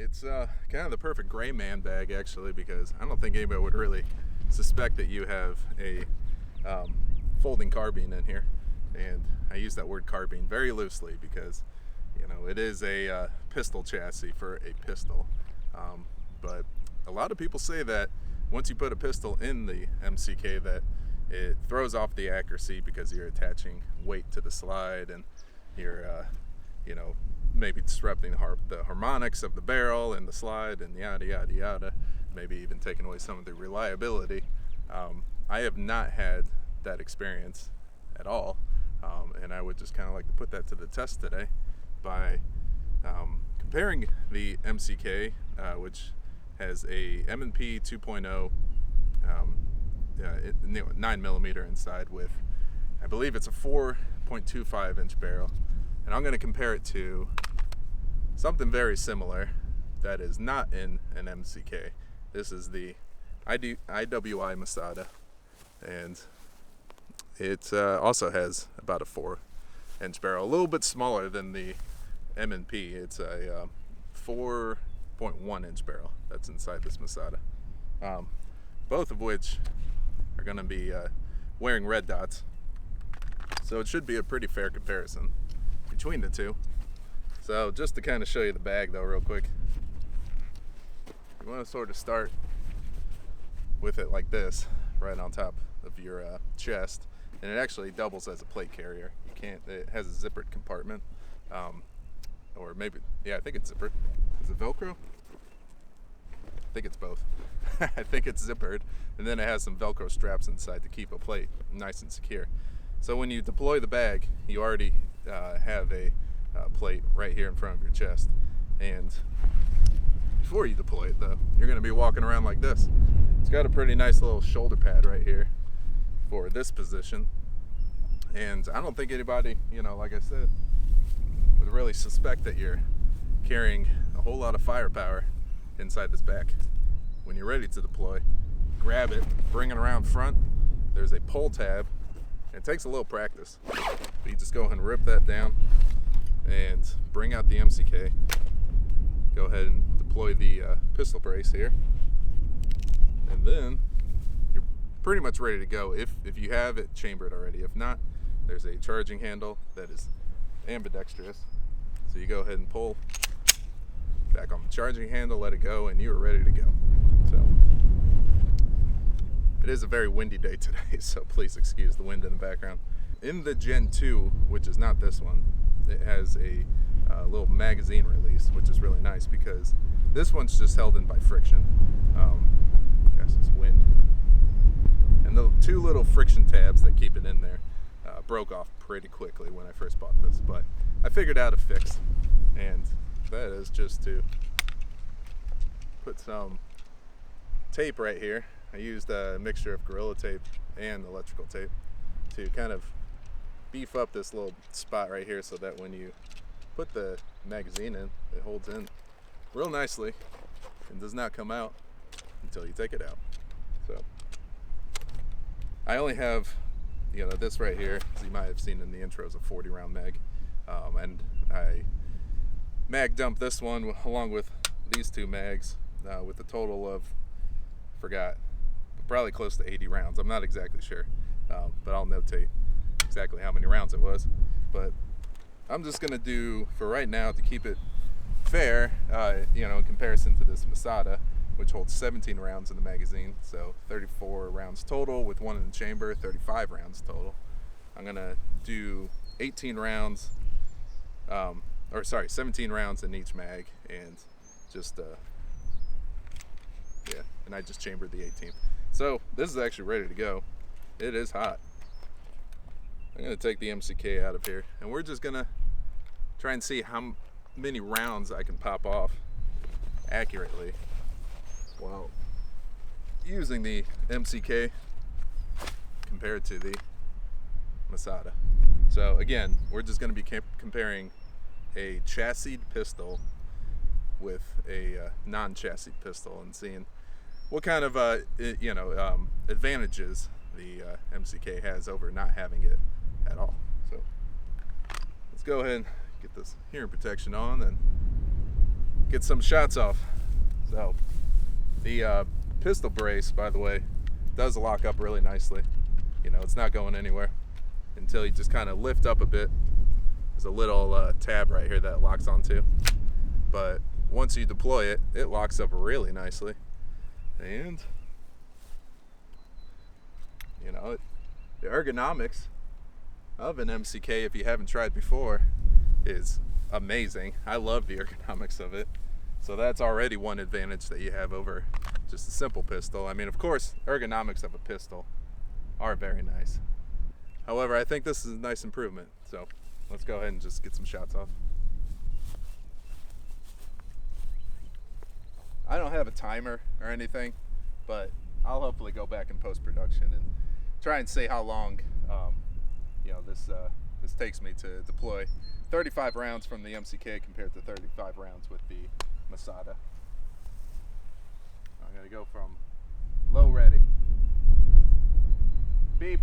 It's kind of the perfect gray man bag, actually, because I don't think anybody would really suspect that you have a folding carbine in here. And I use that word carbine very loosely because, you know, it is a pistol chassis for a pistol. But a lot of people say that once you put a pistol in the MCK that it throws off the accuracy because you're attaching weight to the slide and you're, you know, maybe disrupting the harmonics of the barrel and the slide and yada yada yada, maybe even taking away some of the reliability. I have not had that experience at all, and I would just kind of like to put that to the test today by comparing the MCK, which has a M&P 2.0 9mm inside with, I believe it's a 4.25 inch barrel, and I'm going to compare it to something very similar that is not in an MCK. This is the IWI Masada, and it also has about a 4-inch barrel, a little bit smaller than the M&P. It's a 4.1 inch barrel that's inside this Masada, both of which are going to be wearing red dots, so it should be a pretty fair comparison between the two. So just to kind of show you the bag though real quick, you want to sort of start with it like this, right on top of your chest, and it actually doubles as a plate carrier. It has a zippered compartment, or maybe, yeah, I think it's zippered. Is it Velcro? I think it's both. I think it's zippered, and then it has some Velcro straps inside to keep a plate nice and secure. So when you deploy the bag, you already have a plate right here in front of your chest, and before you deploy it though, you're going to be walking around like this. It's got a pretty nice little shoulder pad right here for this position, and I don't think anybody, you know, like I said, would really suspect that you're carrying a whole lot of firepower inside this bag. When you're ready to deploy, grab it, bring it around front. There's a pull tab. It takes a little practice, but you just go ahead and rip that down and bring out the MCK. Go ahead and deploy the pistol brace here, and then you're pretty much ready to go if you have it chambered already. If not, there's a charging handle that is ambidextrous, so you go ahead and pull back on the charging handle, let it go, and you are ready to go. So it is a very windy day today, so please excuse the wind in the background. In the Gen 2, which is not this one, it has a little magazine release, which is really nice because this one's just held in by friction. Gosh, this wind. And the two little friction tabs that keep it in there broke off pretty quickly when I first bought this, but I figured out a fix, and that is just to put some tape right here. I used a mixture of Gorilla Tape and electrical tape to kind of beef up this little spot right here so that when you put the magazine in, it holds in real nicely and does not come out until you take it out. So I only have, you know, this right here, as you might have seen in the intro, is a 40 round mag, and I mag dumped this one along with these two mags with a total of, forgot, probably close to 80 rounds. I'm not exactly sure, but I'll notate exactly how many rounds it was. But I'm just gonna do, for right now, to keep it fair, you know, in comparison to this Masada, which holds 17 rounds in the magazine, so 34 rounds total with one in the chamber, 35 rounds total. I'm gonna do 18 rounds, 17 rounds in each mag, and just yeah, and I just chambered the 18th. So this is actually ready to go. It is hot. I'm gonna take the MCK out of here, and we're just gonna try and see how many rounds I can pop off accurately while using the MCK compared to the Masada. So again, we're just gonna be comparing a chassis pistol with a non-chassis pistol and seeing what kind of advantages the MCK has over not having it at all. So let's go ahead and get this hearing protection on and get some shots off. So the pistol brace, by the way, does lock up really nicely. You know, it's not going anywhere until you just kind of lift up a bit. There's a little tab right here that it locks onto, but once you deploy it, it locks up really nicely. And you know, the ergonomics of an MCK, if you haven't tried before, is amazing. I love the ergonomics of it. So that's already one advantage that you have over just a simple pistol. I mean, of course, ergonomics of a pistol are very nice. However, I think this is a nice improvement. So let's go ahead and just get some shots off. I don't have a timer or anything, but I'll hopefully go back in post-production and try and see how long you know, this takes me to deploy 35 rounds from the MCK compared to 35 rounds with the Masada. I'm gonna go from low ready. Beep.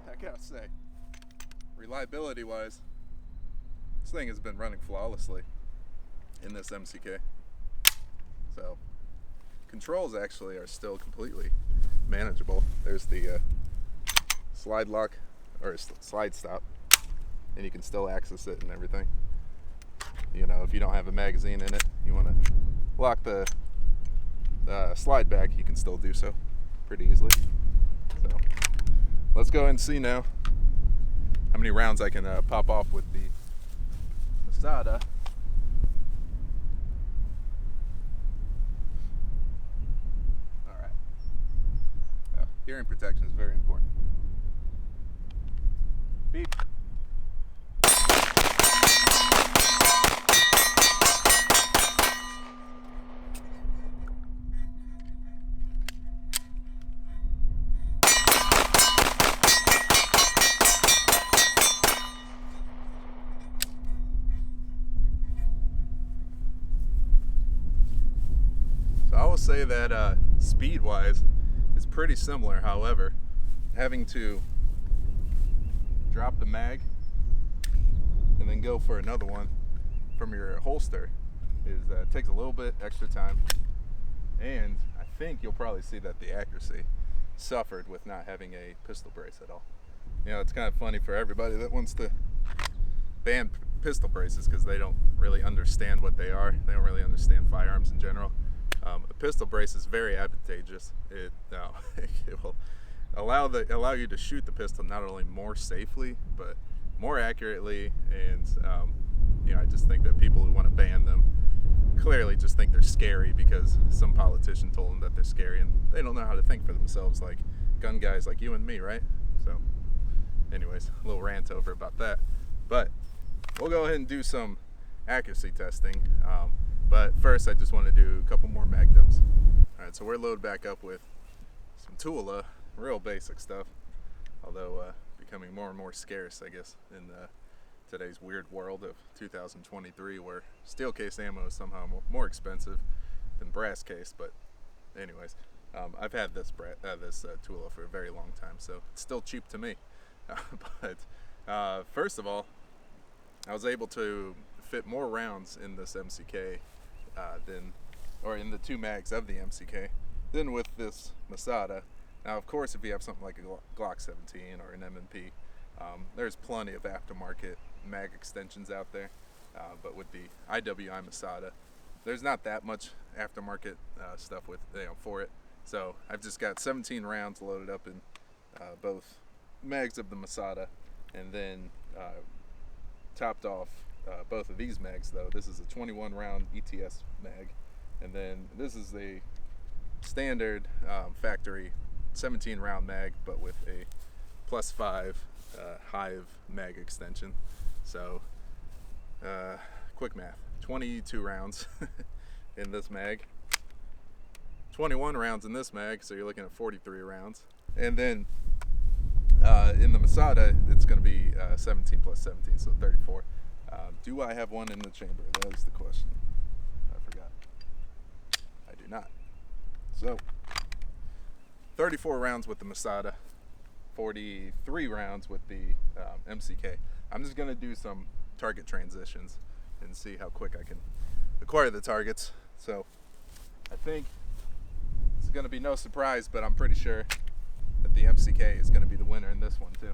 I gotta say, reliability wise, this thing has been running flawlessly in this MCK. So controls actually are still completely manageable. There's the slide lock or slide stop, and you can still access it and everything. You know, if you don't have a magazine in it, you want to lock the slide back, you can still do so pretty easily. So let's go ahead and see now how many rounds I can pop off with the Masada. All right. Hearing protection is very important. Beep. So I will say that speed-wise, it's pretty similar. However, having to drop the mag and then go for another one from your holster is takes a little bit extra time, and I think you'll probably see that the accuracy suffered with not having a pistol brace at all. You know, it's kind of funny for everybody that wants to ban pistol braces because they don't really understand what they are. They don't really understand firearms in general. A pistol brace is very advantageous. It will allow you to shoot the pistol not only more safely but more accurately, and you know, I just think that people who want to ban them clearly just think they're scary because some politician told them that they're scary, and they don't know how to think for themselves like gun guys like you and me, right? So anyways, a little rant over about that, but we'll go ahead and do some accuracy testing. But first, I just want to do a couple more mag dumps. All right, so we're loaded back up with some Tula, real basic stuff, although becoming more and more scarce, I guess, in today's weird world of 2023, where steel case ammo is somehow more expensive than brass case. But anyways, I've had this Tula for a very long time, so it's still cheap to me. But first of all, I was able to fit more rounds in this MCK or in the two mags of the MCK than with this Masada. Now, of course, if you have something like a Glock 17 or an M&P, there's plenty of aftermarket mag extensions out there. But with the IWI Masada, there's not that much aftermarket stuff with for it. So I've just got 17 rounds loaded up in both mags of the Masada, and then topped off both of these mags, though. This is a 21 round ETS mag, and then this is the standard factory 17 round mag, but with a +5 Hive mag extension. So quick math, 22 rounds in this mag, 21 rounds in this mag, so you're looking at 43 rounds. And then in the Masada, it's going to be 17 + 17, so 34. Do I have one in the chamber? That is the question. do not. So 34 rounds with the Masada, 43 rounds with the MCK. I'm just gonna do some target transitions and see how quick I can acquire the targets. So I think it's gonna be no surprise, but I'm pretty sure that the MCK is gonna be the winner in this one too.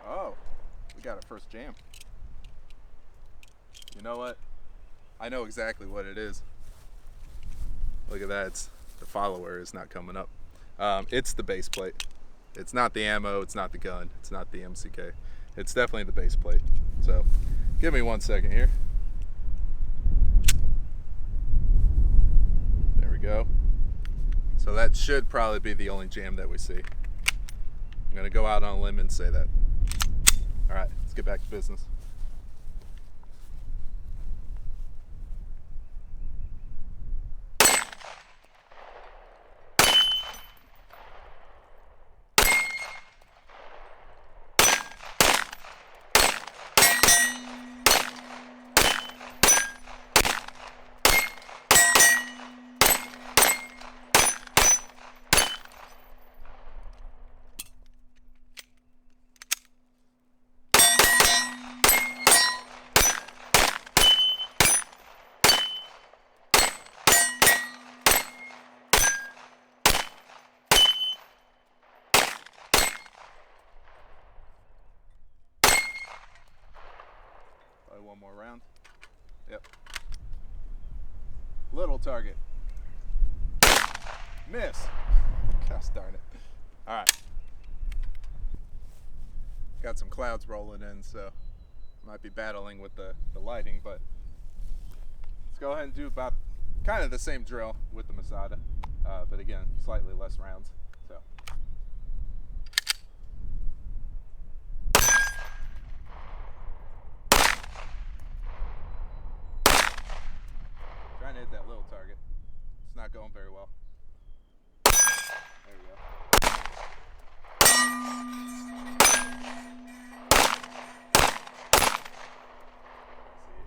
Oh, we got our first jam. You know what? I know exactly what it is. Look at that, the follower is not coming up. It's the base plate. It's not the ammo, it's not the gun, it's not the MCK. It's definitely the base plate. So give me 1 second here. There we go. So that should probably be the only jam that we see. I'm gonna go out on a limb and say that. All right, let's get back to business. Probably one more round. Yep. Little target. Miss. Gosh darn it. All right. Got some clouds rolling in, so might be battling with the lighting, but let's go ahead and do about kind of the same drill with the Masada, but again, slightly less rounds. So. Trying to hit that little target. It's not going very well. There we go.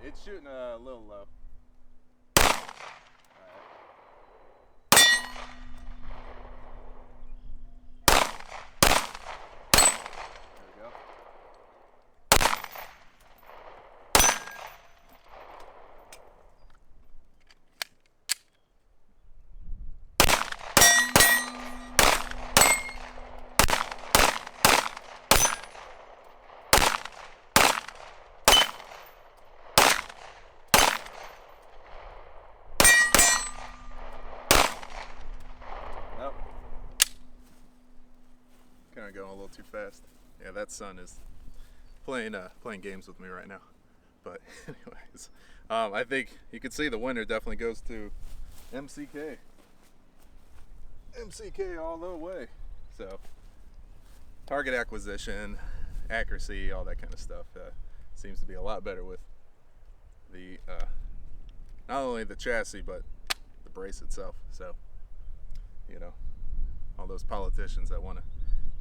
See, it's shooting a little low. Kind of going a little too fast. Yeah, that sun is playing games with me right now. But anyways, I think you can see the winner definitely goes to MCK. MCK all the way. So target acquisition, accuracy, all that kind of stuff seems to be a lot better with the not only the chassis but the brace itself. So you know, all those politicians that want to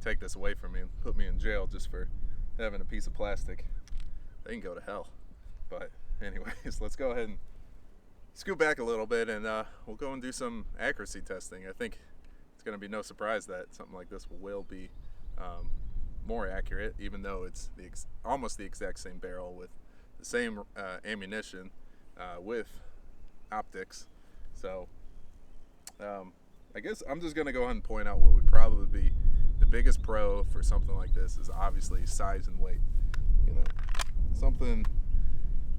take this away from me and put me in jail just for having a piece of plastic, they can go to hell. But anyways, let's go ahead and scoot back a little bit and we'll go and do some accuracy testing. I think it's going to be no surprise that something like this will be more accurate, even though it's almost the exact same barrel with the same ammunition with optics. So I guess I'm just going to go ahead and point out what would probably be the biggest pro for something like this is obviously size and weight. You know, something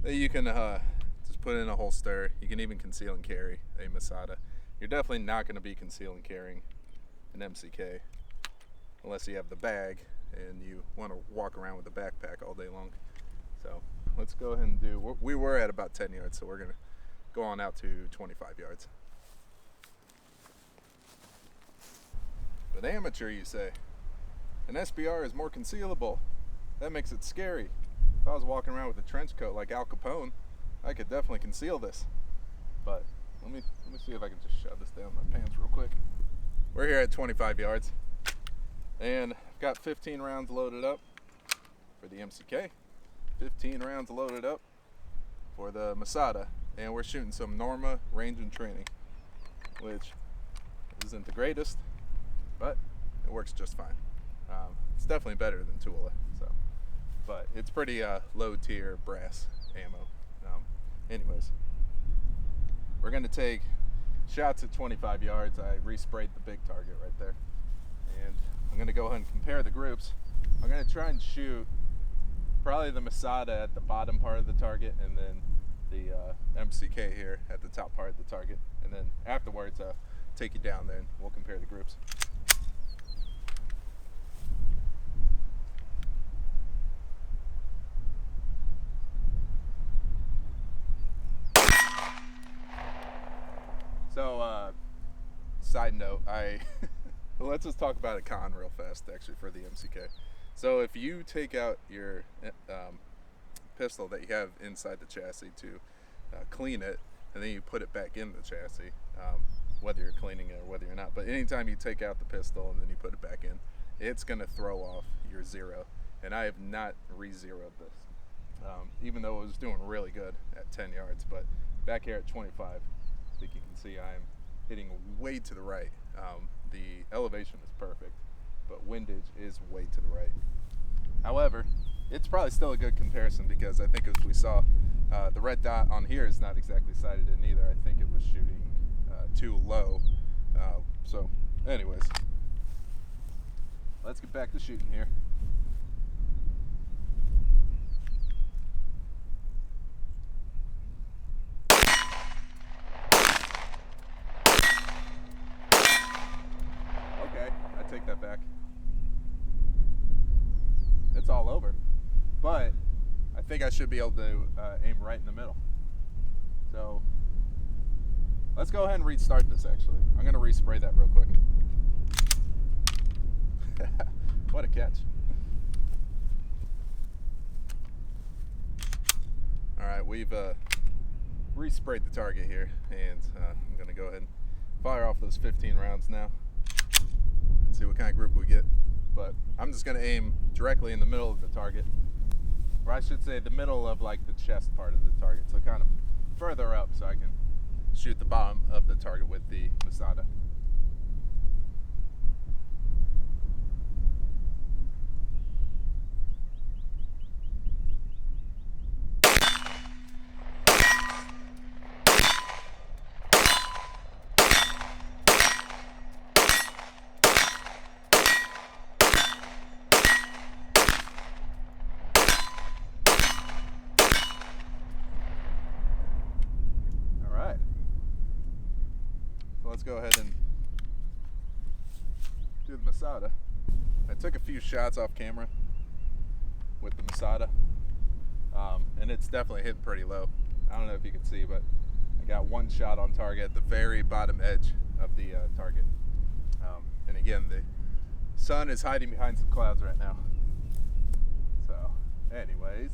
that you can just put in a holster. You can even conceal and carry a Masada. You're definitely not going to be conceal and carrying an MCK unless you have the bag and you want to walk around with a backpack all day long. So let's go ahead and do, we were at about 10 yards, so we're going to go on out to 25 yards. But amateur, you say? An SBR is more concealable. That makes it scary. If I was walking around with a trench coat like Al Capone, I could definitely conceal this. But let me see if I can just shove this down my pants real quick. We're here at 25 yards. And I've got 15 rounds loaded up for the MCK, 15 rounds loaded up for the Masada, and we're shooting some Norma range and training, which isn't the greatest, but it works just fine. It's definitely better than Tula, but it's pretty low tier brass ammo. Anyways, we're gonna take shots at 25 yards. I resprayed the big target right there, and I'm gonna go ahead and compare the groups. I'm gonna try and shoot probably the Masada at the bottom part of the target, and then the MCK here at the top part of the target, and then afterwards take you down there and we'll compare the groups. So side note, well, let's just talk about a con real fast actually for the MCK. So if you take out your pistol that you have inside the chassis to clean it, and then you put it back in the chassis, whether you're cleaning it or whether you're not, but anytime you take out the pistol and then you put it back in, it's going to throw off your zero. And I have not re-zeroed this, even though it was doing really good at 10 yards, but back here at 25, I think you can see I'm hitting way to the right. The elevation is perfect, but windage is way to the right. However, it's probably still a good comparison, because I think as we saw, the red dot on here is not exactly sighted in either. I think it was shooting too low. So anyways, let's get back to shooting here. Okay, I take that back. It's all over, but I think I should be able to aim right in the middle. So let's go ahead and restart this actually. I'm gonna respray that real quick. What a catch. All right, we've resprayed the target here, and I'm gonna go ahead and fire off those 15 rounds now and see what kind of group we get. But I'm just gonna aim directly in the middle of the target, or I should say the middle of like the chest part of the target, so kind of further up, so I can shoot the bottom of the target with the Masada. Let's go ahead and do the Masada. I took a few shots off camera with the Masada, and it's definitely hitting pretty low. I don't know if you can see, but I got one shot on target at the very bottom edge of the target. And again, the sun is hiding behind some clouds right now. So anyways,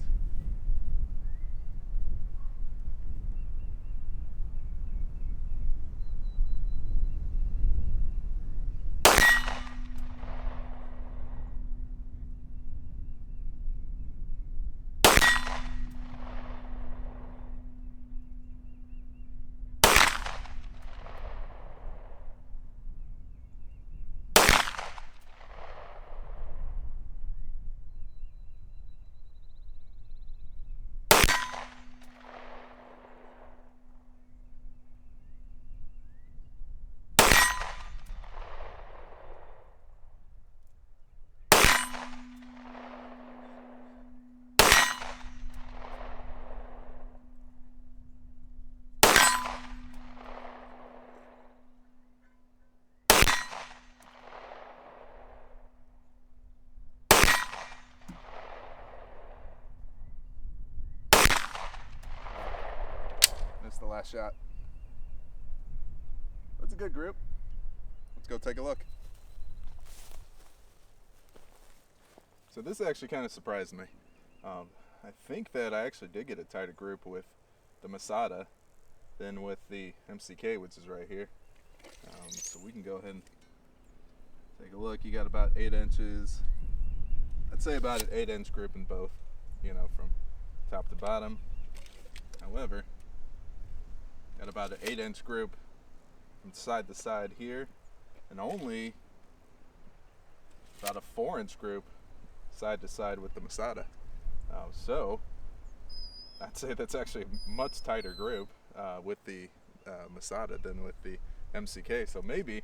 missed the last shot. That's a good group. Let's go take a look. So this actually kind of surprised me. I think that I actually did get a tighter group with the Masada than with the MCK, which is right here. So we can go ahead and Take a look, you got about 8 inches. I'd say about an 8-inch group in both, you know, from top to bottom. However, got about an 8-inch group from side to side here, and only about a 4-inch group side to side with the Masada. So I'd say that's actually a much tighter group with the Masada than with the MCK. So maybe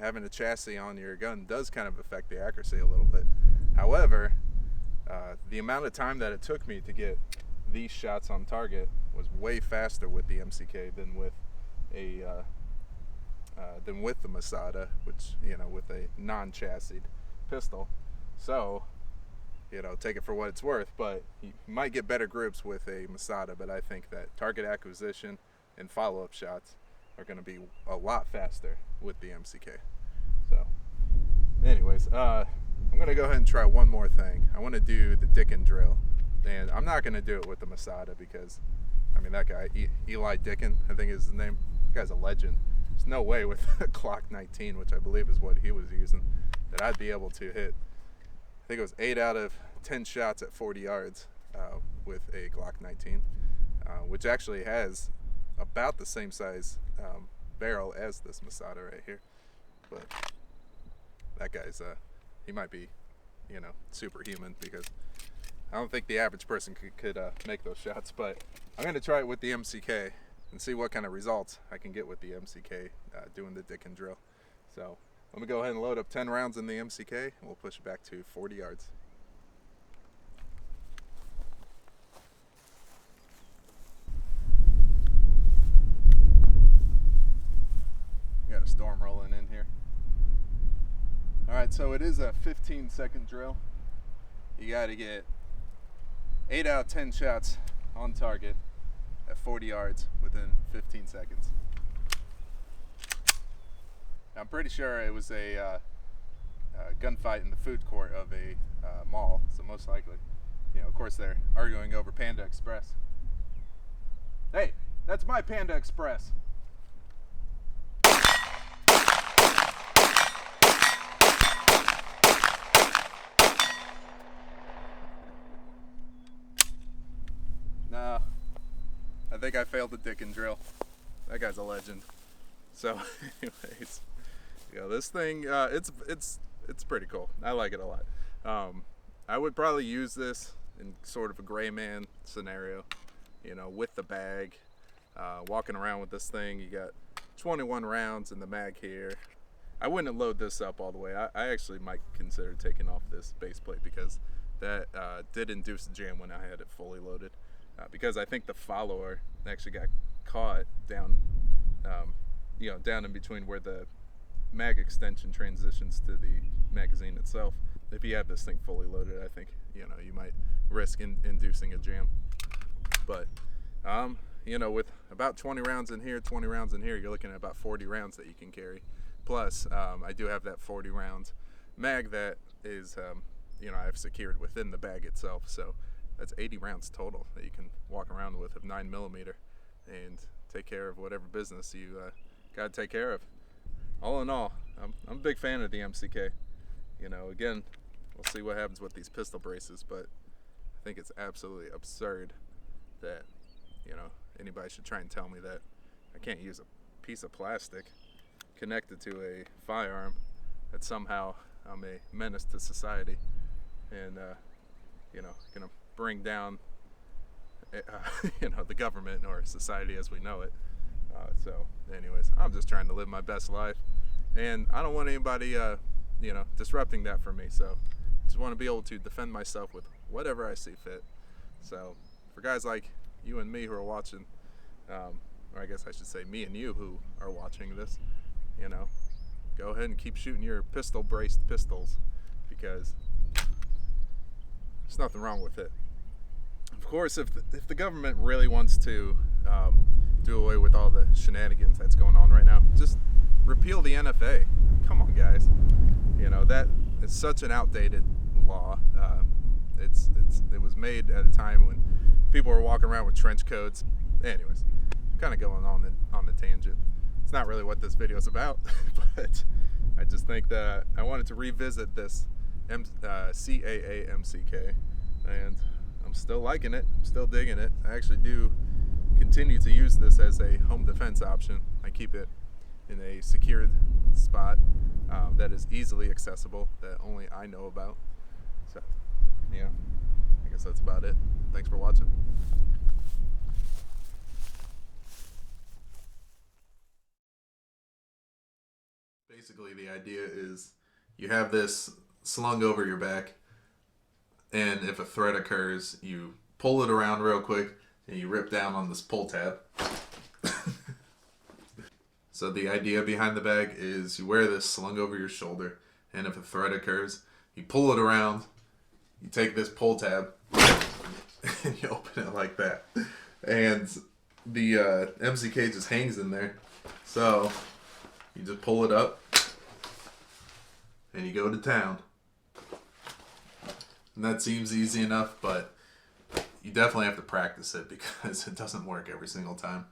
having a chassis on your gun does kind of affect the accuracy a little bit. However, the amount of time that it took me to get these shots on target was way faster with the MCK than with the Masada, which, you know, with a non-chassised pistol. So, you know, take it for what it's worth, but you might get better groups with a Masada, but I think that target acquisition and follow-up shots are going to be a lot faster with the MCK. So anyways, I'm going to go ahead and try one more thing. I want to do the Dickin drill, and I'm not going to do it with the Masada because, I mean, that guy, Eli Dickin, I think is his name, that guy's a legend. There's no way with a Glock 19, which I believe is what he was using, that I'd be able to hit, I think it was 8 out of 10 shots at 40 yards with a Glock 19, which actually has about the same size barrel as this Masada right here. But that guy's, he might be, you know, superhuman, because I don't think the average person could make those shots. But I'm going to try it with the MCK and see what kind of results I can get with the MCK doing the Dickin drill. So let me go ahead and load up 10 rounds in the MCK, and we'll push it back to 40 yards. Got a storm rolling in here. Alright, so it is a 15-second drill. You got to get 8 out of 10 shots on target at 40 yards within 15 seconds. I'm pretty sure it was a gunfight in the food court of a mall, so most likely, you know, of course they're arguing over Panda Express. Hey, that's my Panda Express. No, I think I failed the Dickin drill. That guy's a legend. So, anyways, yeah, this thing, it's pretty cool. I like it a lot. I would probably use this in sort of a gray man scenario, you know, with the bag, walking around with this thing. You got 21 rounds in the mag here. I wouldn't load this up all the way. I actually might consider taking off this base plate, because that did induce a jam when I had it fully loaded. Because I think the follower actually got caught down, you know, down in between where the mag extension transitions to the magazine itself. If you have this thing fully loaded, I think, you know, you might risk inducing a jam. But, you know, with about 20 rounds in here, 20 rounds in here, you're looking at about 40 rounds that you can carry. Plus, I do have that 40 round mag that is, you know, I've secured within the bag itself. So that's 80 rounds total that you can walk around with of 9mm and take care of whatever business you got to take care of. All in all, I'm a big fan of the MCK. You know, again, we'll see what happens with these pistol braces, but I think it's absolutely absurd that, you know, anybody should try and tell me that I can't use a piece of plastic connected to a firearm, that somehow I'm a menace to society and, you know, gonna bring down, you know, the government or society as we know it. So anyways, I'm just trying to live my best life, and I don't want anybody, you know, disrupting that for me. So I just want to be able to defend myself with whatever I see fit. So for guys like you and me who are watching, or I guess I should say me and you who are watching this, you know, go ahead and keep shooting your pistol braced pistols, because there's nothing wrong with it. Of course, if the government really wants to do away with all the shenanigans that's going on right now, just repeal the NFA. Come on, guys. You know, that is such an outdated law. It was made at a time when people were walking around with trench coats. Anyways, kind of going on the tangent. It's not really what this video is about, but I just just think that I wanted to revisit this CAA MCK, and I'm still liking it, still digging it. I actually do continue to use this as a home defense option. I keep it in a secured spot that is easily accessible, that only I know about. So yeah, I guess that's about it. Thanks for watching. Basically, the idea is you have this slung over your back, and if a threat occurs, you pull it around real quick and you rip down on this pull tab. So the idea behind the bag is you wear this slung over your shoulder, and if a threat occurs, you pull it around, you take this pull tab, and you open it like that. And the MCK just hangs in there. So you just pull it up, and you go to town. And that seems easy enough, but you definitely have to practice it because it doesn't work every single time.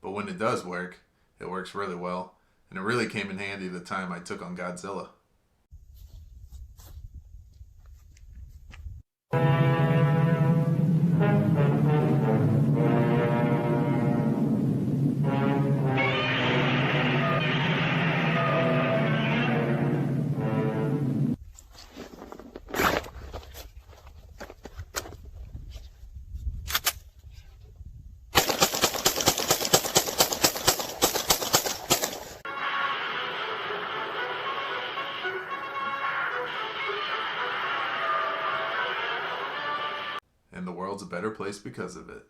But when it does work, it works really well. And it really came in handy the time I took on Godzilla. And the world's a better place because of it.